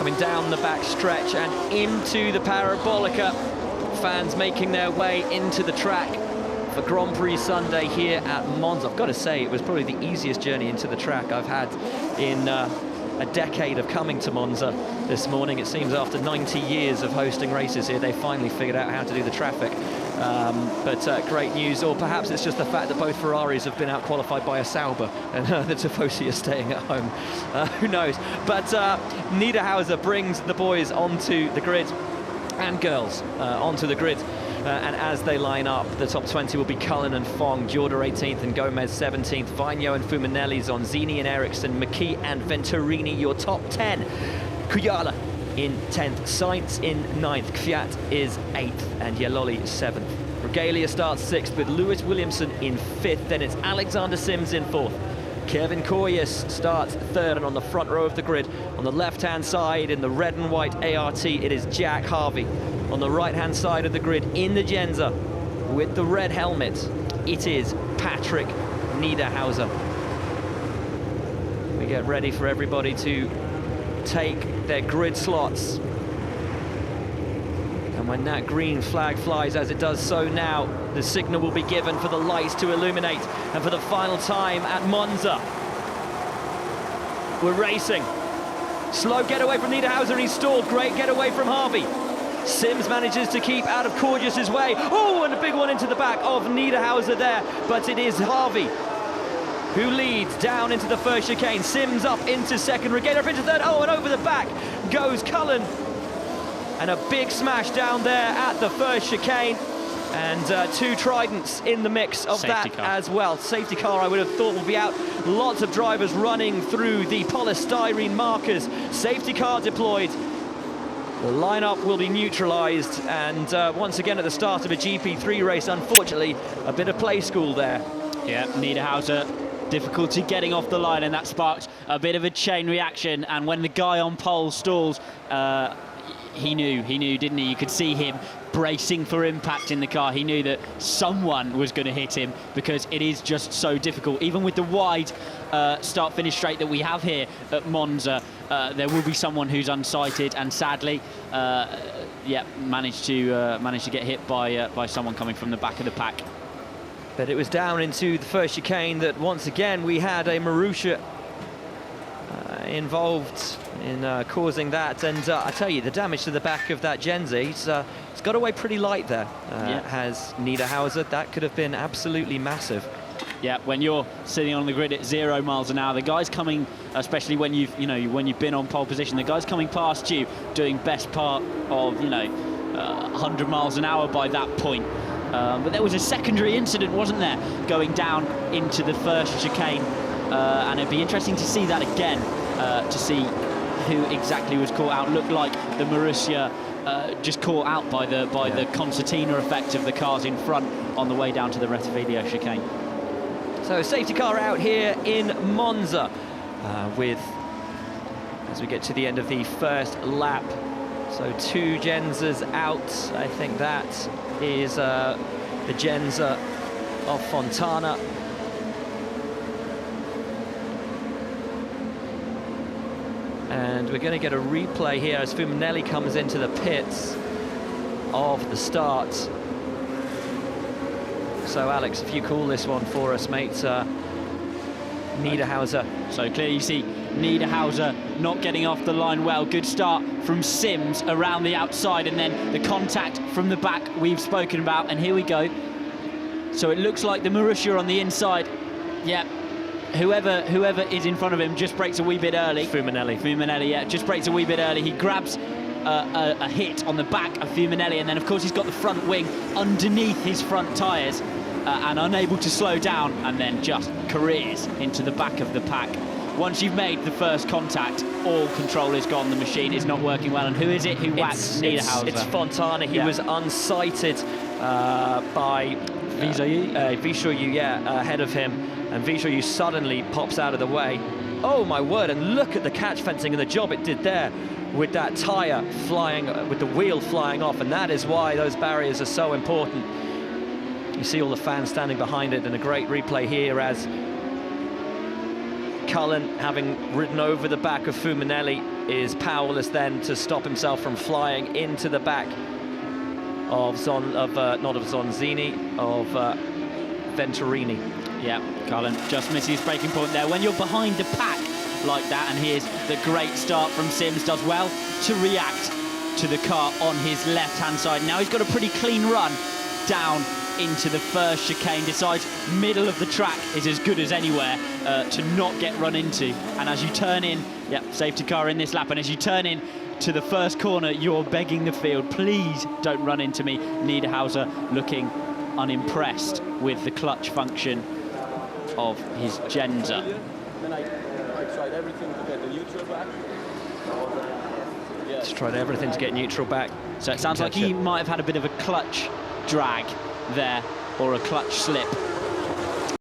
coming down the back stretch and into the Parabolica. Fans making their way into the track for Grand Prix Sunday here at Monza. I've got to say, it was probably the easiest journey into the track I've had in a decade of coming to Monza this morning. It seems after 90 years of hosting races here, they finally figured out how to do the traffic. But great news, or perhaps it's just the fact that both Ferraris have been out-qualified by a Sauber and the Tifosi are staying at home. Who knows? But Niederhauser brings the boys onto the grid, and girls onto the grid. And as they line up, the top 20 will be Cullen and Fong, Jorda 18th and Gomez 17th, Vigno and Fuminelli's on, Zini and Ericsson, McKee and Venturini, your top 10. Kujala in 10th, Sainz in 9th, Kvyat is 8th, and Yeloli 7th. Regalia starts 6th with Lewis Williamson in 5th, then it's Alexander Sims in 4th. Kevin Koyes starts 3rd, and on the front row of the grid, on the left-hand side in the red and white ART, it is Jack Harvey. On the right-hand side of the grid, in the Genza, with the red helmet, it is Patrick Niederhauser. We get ready for everybody to take their grid slots. And when that green flag flies, as it does so now, the signal will be given for the lights to illuminate. And for the final time at Monza, we're racing. Slow getaway from Niederhauser, he's stalled. Great getaway from Harvey. Sims manages to keep out of Cordius's way. Oh, and a big one into the back of Niederhauser there. But it is Harvey who leads down into the first chicane. Sims up into second, Regalia up into third. Oh, and over the back goes Cullen. And a big smash down there at the first chicane. And 2 Tridents in the mix of safety that car as well. Safety car, I would have thought, would be out. Lots of drivers running through the polystyrene markers. Safety car deployed. The lineup will be neutralized, and once again at the start of a GP3 race, unfortunately, a bit of play school there. Yeah, Niederhauser, difficulty getting off the line, and that sparked a bit of a chain reaction. And when the guy on pole stalls, he knew, didn't he? You could see him bracing for impact in the car. He knew that someone was going to hit him, because it is just so difficult. Even with the wide start-finish straight that we have here at Monza, there will be someone who's unsighted, and sadly, managed to get hit by someone coming from the back of the pack. But it was down into the first chicane that once again we had a Marussia involved in causing that, and I tell you, the damage to the back of that Genza, he's got away pretty light there. Has Niederhauser. That could have been absolutely massive. Yeah, when you're sitting on the grid at 0 miles an hour, the guys coming, especially when you've been on pole position, the guys coming past you doing best part of 100 miles an hour by that point. But there was a secondary incident, wasn't there, going down into the first chicane, and it'd be interesting to see that again, to see who exactly was caught out. Looked like the Marussia just caught out by the concertina effect of the cars in front on the way down to the Rettivilio chicane. So safety car out here in Monza, as we get to the end of the first lap. So 2 Genzas out. I think that is the Genza of Fontana. And we're going to get a replay here as Fuminelli comes into the pits of the start. So Alex, if you call this one for us, mate, Niederhauser. So clearly you see Niederhauser not getting off the line well. Good start from Sims around the outside, and then the contact from the back we've spoken about, and here we go. So it looks like the Marussia on the inside. Yeah, whoever is in front of him just breaks a wee bit early. Fuminelli, yeah, just breaks a wee bit early. He grabs a hit on the back of Fuminelli, and then of course he's got the front wing underneath his front tyres, and unable to slow down, and then just careers into the back of the pack. Once you've made the first contact, all control is gone. The machine is not working well. And who is it who whacks Niederhauser? It's Fontana. He was unsighted by Vishoyu, ahead of him. And Vishoyu suddenly pops out of the way. Oh, my word. And look at the catch fencing and the job it did there with that tyre flying, with the wheel flying off. And that is why those barriers are so important. You see all the fans standing behind it, and a great replay here as Cullen, having ridden over the back of Fuminelli, is powerless then to stop himself from flying into the back of Zonzini, of Venturini. Yeah, Cullen just misses his breaking point there. When you're behind the pack like that, and here's the great start from Sims, does well to react to the car on his left-hand side. Now he's got a pretty clean run down into the first chicane, decides middle of the track is as good as anywhere to not get run into. And as you turn in, safety car in this lap, and as you turn in to the first corner, you're begging the field, please don't run into me. Niederhauser looking unimpressed with the clutch function of his Genza. Then I tried everything to get the neutral back. Just tried everything to get neutral back. So it sounds like he might have had a bit of a clutch drag there, or a clutch slip.